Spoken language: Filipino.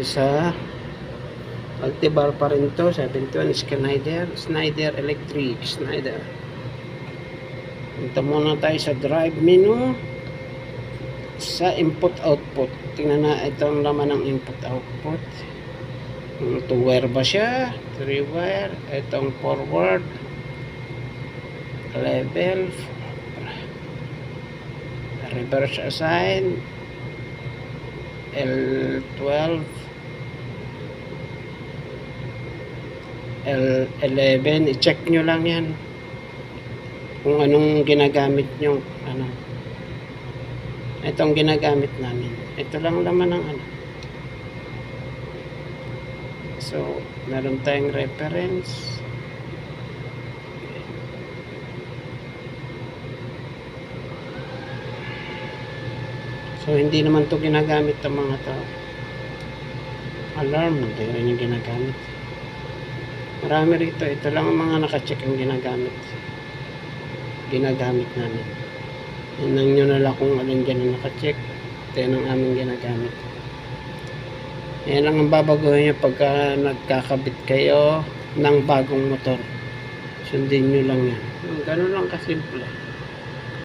sa Altibar pa rin to. 71 Schneider Electric. Schneider. Punta muna tayo sa drive menu. Sa input output, tingnan na itong laman ng input output. 2 wire ba siya? 3 wire. Itong forward level, reverse assign, L12, L11. I-check nyo lang yan kung anong ginagamit nyo. Itong ginagamit namin, ito lang laman ng so meron tayong reference. So hindi naman to ginagamit ng mga tao. Alarm, hindi rin yung ginagamit. Marami rito, ito lang ang mga nakacheck ang ginagamit namin. Tingnan nyo na lang kung alin dyan ang nakacheck. Ito yun ang aming ginagamit. Yan lang ang babaguhin nyo pagka nagkakabit kayo ng bagong motor. Sundin nyo lang yan. Ganun lang kasimple.